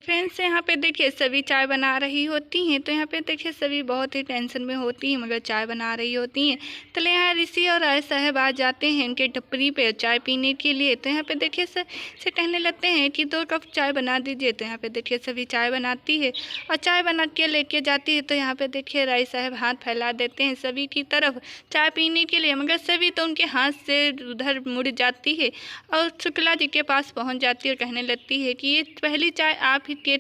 Friends यहाँ पे देखिए सभी चाय बना रही होती हैं। तो यहाँ पे देखिए सभी बहुत ही टेंशन में होती हैं मगर चाय बना रही होती हैं। तो यहाँ ऋषि और राय साहब आ जाते हैं इनके टपरी पे चाय पीने के लिए। तो यहाँ पे देखिए से कहने लगते हैं कि 2 कप चाय बना दीजिए। तो यहाँ पे देखिए सभी चाय बनाती है और चाय बना के लेके जाती है। तो यहाँ पे देखिए राय साहब हाथ फैला देते हैं सभी की तरफ चाय पीने के लिए, मगर सभी तो उनके हाथ से उधर मुड़ जाती है और शुक्ला जी के पास पहुँच जाती है और कहने लगती है कि ये पहली चाय आप ही के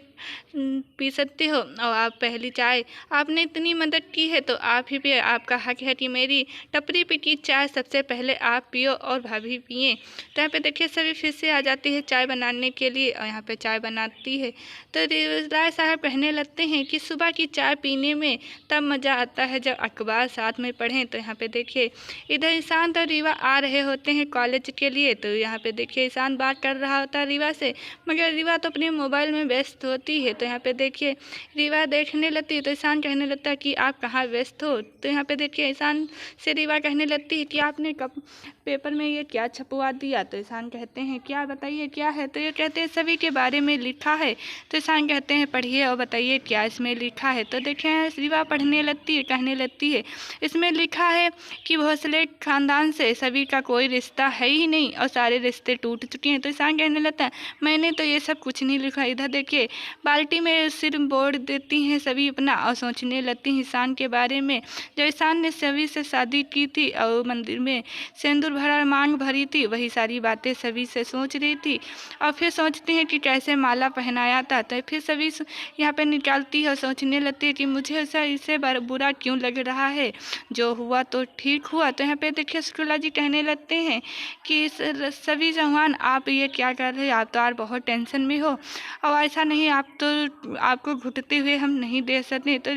पी सकते हो और आप पहली चाय आपने इतनी मदद की है तो आप ही पिए। आपका हक है कि मेरी टपरी पे की चाय सबसे पहले आप पियो और भाभी पिए। तो यहाँ पे देखिए सभी फिर से आ जाती है चाय बनाने के लिए और यहाँ पे चाय बनाती है। तो राय साहब कहने लगते हैं कि सुबह की चाय पीने में तब मज़ा आता है जब अखबार साथ में पढ़ें। तो यहाँ पे देखिए इधर ईशान और रीवा आ रहे होते हैं कॉलेज के लिए। तो यहाँ पे देखिए ईशान बात कर रहा होता है रीवा से, मगर रीवा तो अपने मोबाइल में व्यस्त होती है। तो यहाँ पे देखिए रीवा देखने लगती है तो ईशान कहने लगता है कि आप कहाँ व्यस्त हो। तो यहाँ पे देखिए ईशान से रीवा कहने लगती है कि आपने कब पेपर में ये क्या छपवा दिया। तो ईशान कहते हैं क्या बताइए क्या है। तो ये कहते हैं सभी के बारे में लिखा है। तो ईशान कहते हैं पढ़िए और बताइए क्या इसमें लिखा है। तो देखें रीवा पढ़ने लगती है, कहने लगती है इसमें लिखा है कि भोसले खानदान से सभी का कोई रिश्ता है ही नहीं और सारे रिश्ते टूट चुके हैं। तो ईशान कहने लगता है मैंने तो ये सब कुछ नहीं लिखा। इधर देखिए बाल्टी में सिर बोड़ देती हैं सभी अपना और सोचने लगती हैं ईशान के बारे में। जब ईशान ने सभी से शादी की थी और मंदिर में सिंदूर भरा मांग भरी थी, वही सारी बातें सभी से सोच रही थी और फिर सोचती हैं कि कैसे माला पहनाया था। तो फिर सभी यहाँ पे निकालती है और सोचने लगती है कि मुझे ऐसा इससे बुरा क्यों लग रहा है, जो हुआ तो ठीक हुआ। तो यहाँ पे देखिए शुक्ला जी कहने लगते हैं कि सभी चौहान आप ये क्या कर रहे हैं, आप तो यार बहुत टेंशन में हो और ऐसा नहीं, आप तो आपको घुटते हुए हम नहीं दे सकते। तो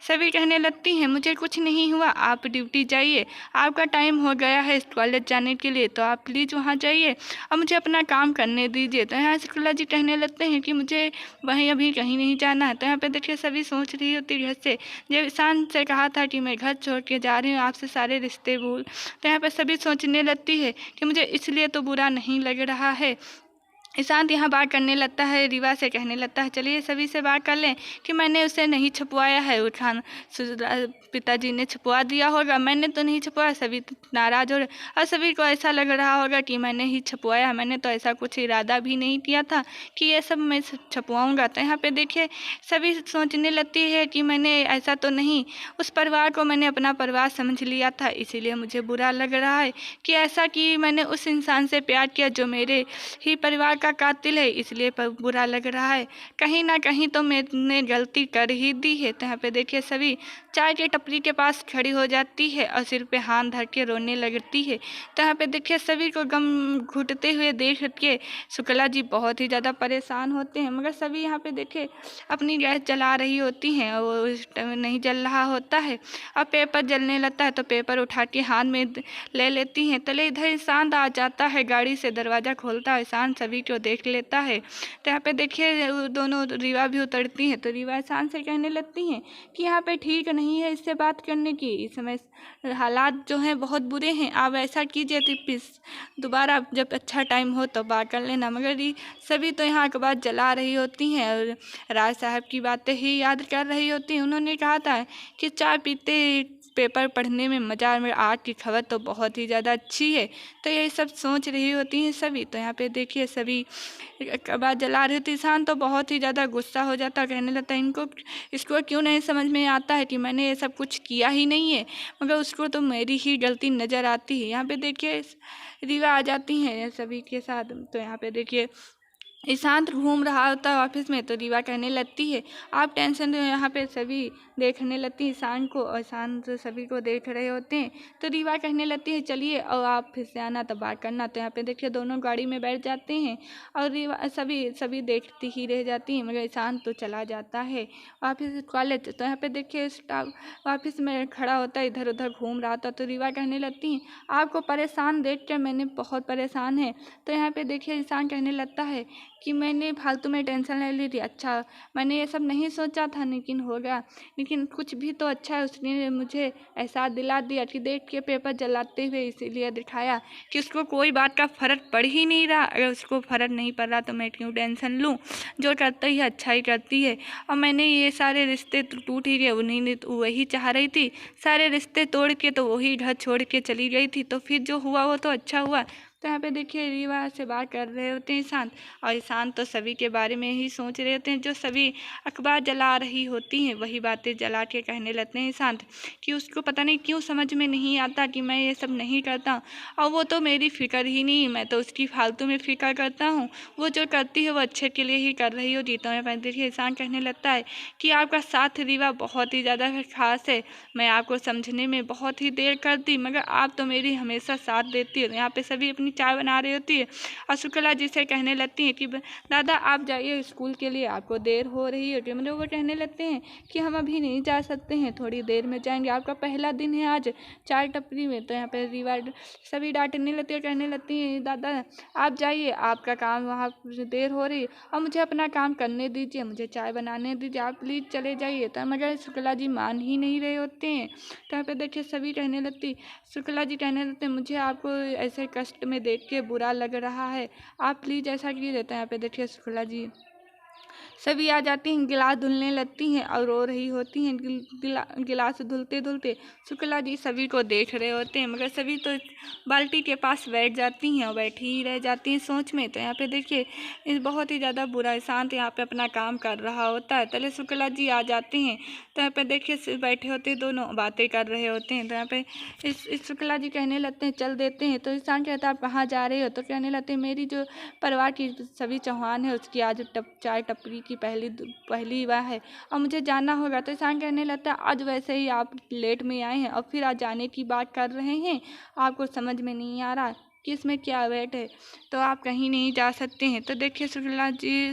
सभी कहने लगती हैं मुझे कुछ नहीं हुआ, आप ड्यूटी जाइए, आपका टाइम हो गया है कॉलेज जाने के लिए, तो आप प्लीज़ वहाँ जाइए और मुझे अपना काम करने दीजिए। तो यहाँ शुक्ला जी कहने लगते हैं कि मुझे वहीं अभी कहीं नहीं जाना है। तो यहाँ पे देखिए सभी सोच रही होती घर से जब ईशान से कहा था कि मैं घर छोड़ के जा रही हूँ आपसे सारे रिश्ते भूल। तो यहाँ पे सभी सोचने लगती है कि मुझे इसलिए तो बुरा नहीं लग रहा है। ईशांत यहाँ बात करने लगता है रीवा से, कहने लगता है चलिए सभी से बात कर लें कि मैंने उसे नहीं छपवाया है, वो पिताजी ने छपवा दिया होगा, मैंने तो नहीं छपवाया। सभी नाराज हो रहे और सभी को ऐसा लग रहा होगा कि मैंने ही छपवाया, मैंने तो ऐसा कुछ इरादा भी नहीं किया था कि ये सब मैं छपवाऊँगा। तो यहाँ पे देखिए सभी सोचने लगती है कि मैंने ऐसा तो नहीं, उस परिवार को मैंने अपना परिवार समझ लिया था, इसीलिए मुझे बुरा लग रहा है कि ऐसा कि मैंने उस इंसान से प्यार किया जो मेरे ही परिवार का कातिल है, इसलिए बुरा लग रहा है। कहीं ना कहीं तो मैंने गलती कर ही दी है। तो यहाँ पे देखिए सभी चाय के टपरी के पास खड़ी हो जाती है और सिर पे हाथ धर के रोने लगती है। तो यहाँ पे देखिए सभी को गम घुटते हुए देख के शुक्ला जी बहुत ही ज़्यादा परेशान होते हैं, मगर सभी यहाँ पे देखिए अपनी गैस जला रही होती हैं और वो उस टाइम नहीं जल रहा होता है और पेपर जलने लगता है। तो पेपर उठा के हाथ में ले लेती हैं। तले इधर ईशान आ जाता है गाड़ी से, दरवाज़ा खोलता है, ईशान सभी को देख लेता है। तो यहाँ पे देखिए दोनों रीवा भी उतरती हैं। तो रीवा ईशान से कहने लगती हैं कि यहाँ पे ठीक नहीं है इससे बात करने की, इस समय हालात जो हैं बहुत बुरे हैं, आप ऐसा कीजिए तो प्लीज़ दोबारा जब अच्छा टाइम हो तो बात कर लेना। मगर ये सभी तो यहाँ के बाद जला रही होती हैं और राज साहब की बातें ही याद कर रही होती हैं। उन्होंने कहा था कि चाय पीते पेपर पढ़ने में मज़ा में आज की खबर तो बहुत ही ज़्यादा अच्छी है। तो ये सब सोच रही होती हैं सभी। तो यहाँ पे देखिए सभी बात जला रही थी। ईशान तो बहुत ही ज़्यादा गुस्सा हो जाता, कहने लगता है इसको क्यों नहीं समझ में आता है कि मैंने ये सब कुछ किया ही नहीं है, मगर उसको तो मेरी ही गलती नज़र आती है। यहाँ पे देखिए रीवा आ जाती हैं सभी के साथ। तो यहाँ पे देखिए ईशांत घूम रहा होता है ऑफिस में। तो रीवा कहने लगती है आप टेंशन में, यहाँ पे सभी देखने लगती है ईशान को और ईशान सभी को देख रहे होते हैं। तो रीवा कहने लगती है चलिए और आप फिर से आना तो बात करना। तो यहाँ पे देखिए दोनों गाड़ी में बैठ जाते हैं और रीवा सभी देखती ही रह जाती हैं, मगर ईशान तो चला जाता है ऑफिस कॉलेज। तो यहाँ पे देखिए स्टाफ ऑफिस में खड़ा होता है, इधर उधर घूम रहा था। तो रीवा कहने लगती हैं आपको परेशान देख कर मैंने बहुत परेशान है। तो यहाँ पे देखिए ईशान कहने लगता है कि मैंने फालतू में टेंशन ले ली थी। अच्छा, मैंने ये सब नहीं सोचा था, लेकिन हो गया। लेकिन कुछ भी तो अच्छा है, उसने मुझे एहसास दिला दिया कि देख के पेपर जलाते हुए, इसीलिए दिखाया कि उसको कोई बात का फ़र्क पड़ ही नहीं रहा। अगर उसको फ़र्क नहीं पड़ रहा तो मैं क्यों टेंशन लूँ, जो करता ही अच्छा ही करती है। और मैंने ये सारे रिश्ते टूट ही गए, उन्हीं ने तो वही चाह रही थी सारे रिश्ते तोड़ के, तो वही घर छोड़ के चली गई थी। तो फिर जो हुआ वो तो अच्छा हुआ। तो यहाँ पे देखिए रीवा से बात कर रहे होते हैं ईशान, और ईशान तो सभी के बारे में ही सोच रहे होते हैं। जो सभी अखबार जला रही होती हैं वही बातें जला के कहने लगते हैं ईशान कि उसको पता नहीं क्यों समझ में नहीं आता कि मैं ये सब नहीं करता, और वो तो मेरी फ़िक्र ही नहीं, मैं तो उसकी फालतू में फ़िक्र करता हूँ। वो जो करती है वो अच्छे के लिए ही कर रही होती। तो मैं देखिए ईशान कहने लगता है कि आपका साथ रीवा बहुत ही ज़्यादा खास है। मैं आपको समझने में बहुत ही देर करती, मगर आप तो मेरी हमेशा साथ देती हो। यहाँ पे सभी अपनी चाय बना रही होती है और शुक्ला जी से कहने लगती हैं कि दादा आप जाइए स्कूल के लिए, आपको देर हो रही है। मतलब वो कहने लगते हैं कि हम अभी नहीं जा सकते हैं, थोड़ी देर में जाएंगे, आपका पहला दिन है आज चाय टपरी में। तो यहाँ पे रीवा सभी डांटने लगती है, कहने लगती हैं दादा आप जाइए, आपका काम वहाँ देर हो रही है और मुझे अपना काम करने दीजिए, मुझे चाय बनाने दीजिए, आप प्लीज़ चले जाइए। तो मगर शुक्ला जी मान ही नहीं रहे होते हैं। तो यहाँ पे देखिए सभी कहने लगती, शुक्ला जी कहने लगते हैं मुझे आपको ऐसे कष्ट में देख के बुरा लग रहा है, आप प्लीज़ ऐसा क्यों देते हैं। यहाँ पे देखिए शुक्ला जी सभी आ जाती हैं, गिलास धुलने लगती हैं और रो रही होती हैं। गिलास धुलते धुलते शुक्ला जी सभी को देख रहे होते हैं, मगर सभी तो बाल्टी के पास बैठ जाती हैं और बैठी ही रह जाती हैं सोच में। तो यहाँ पे देखिए इस बहुत ही ज़्यादा बुरा शांत यहाँ पे अपना काम कर रहा होता है। तले शुक्ला जी आ जाते हैं। तो यहाँ पे देखिए बैठे होते दोनों बातें कर रहे होते हैं। तो यहाँ पे इस शुक्ला जी कहने लगते हैं चल देते हैं। तो ईशान कहता है आप कहाँ जा रहे हो। तो कहने लगते हैं मेरी जो परिवार की सभी चौहान है उसकी आज चाय टपरी की पहली बार है और मुझे जाना होगा। तो ईशान कहने लगता है आज वैसे ही आप लेट में आए हैं और फिर आज जाने की बात कर रहे हैं, आपको समझ में नहीं आ रहा कि इसमें क्या वेट है, तो आप कहीं नहीं जा सकते हैं। तो देखिए शुक्ला जी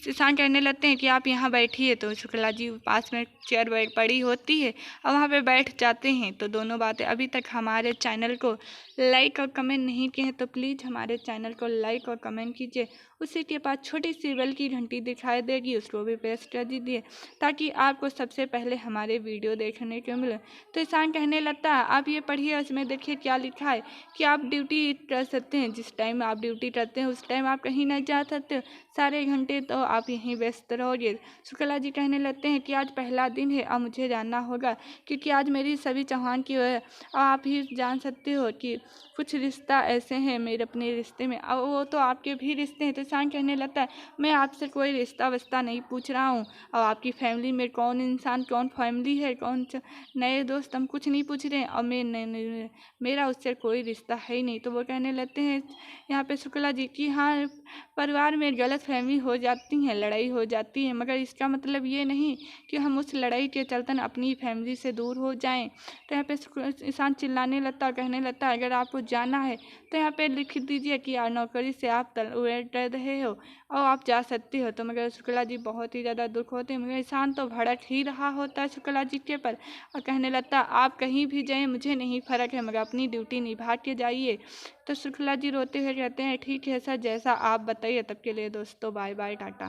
ईशान कहने लगते हैं कि आप यहाँ बैठिए। तो शुक्ला जी पास में चेयर पड़ी होती है और वहाँ पे बैठ जाते हैं। तो दोनों बातें, अभी तक हमारे चैनल को लाइक और कमेंट नहीं किए हैं तो प्लीज़ हमारे चैनल को लाइक और कमेंट कीजिए। उसी के पास छोटी सी बेल की घंटी दिखाई देगी, उसको भी प्रेस कर दीजिए ताकि आपको सबसे पहले हमारे वीडियो देखने को मिले। तो ईशान कहने लगता है आप ये पढ़िए, उसमें देखिए क्या लिखा है कि आप ड्यूटी कर सकते हैं, जिस टाइम आप ड्यूटी करते हैं उस टाइम आप कहीं नहीं जा सकते हो, सारे घंटे तो आप यहीं व्यस्त रहोगे। शुक्ला जी कहने लगते हैं कि आज पहला दिन है और मुझे जानना होगा क्योंकि आज मेरी सभी चौहान की और आप ही जान सकते हो कि कुछ रिश्ता ऐसे हैं मेरे अपने रिश्ते में और वो तो आपके भी रिश्ते हैं। तो ईशान कहने लगता है मैं आपसे कोई रिश्ता वस्ता नहीं पूछ रहा हूँ और आपकी फैमिली में कौन इंसान कौन फैमिली है कौन नए दोस्त हम कुछ नहीं पूछ रहे हैं और मेरा उससे कोई रिश्ता है ही नहीं। तो वो कहने लगते हैं यहाँ पे शुक्ला जी की हाँ परिवार में गलत फहमी हो जाती है, लड़ाई हो जाती है, मगर इसका मतलब ये नहीं कि हम उस लड़ाई के चलते अपनी फैमिली से दूर हो जाएं। तो यहाँ पे ईशान चिल्लाने लगता है, कहने लगता है अगर आपको जाना है तो यहाँ पे लिख दीजिए कि नौकरी से आप डर रहे हो और आप जा सकते हो। तो मगर शुक्ला जी बहुत ही ज़्यादा दुख होते हैं, मगर ईशान तो भड़क ही रहा होता है शुक्ला जी के पर और कहने लगता है आप कहीं भी जाएं मुझे नहीं फ़र्क है, मगर अपनी ड्यूटी निभा के जाइए। तो शुक्ला जी रोते हुए कहते हैं ठीक है सर, जैसा आप बताइए। तब के लिए दोस्तों बाय बाय, टाटा।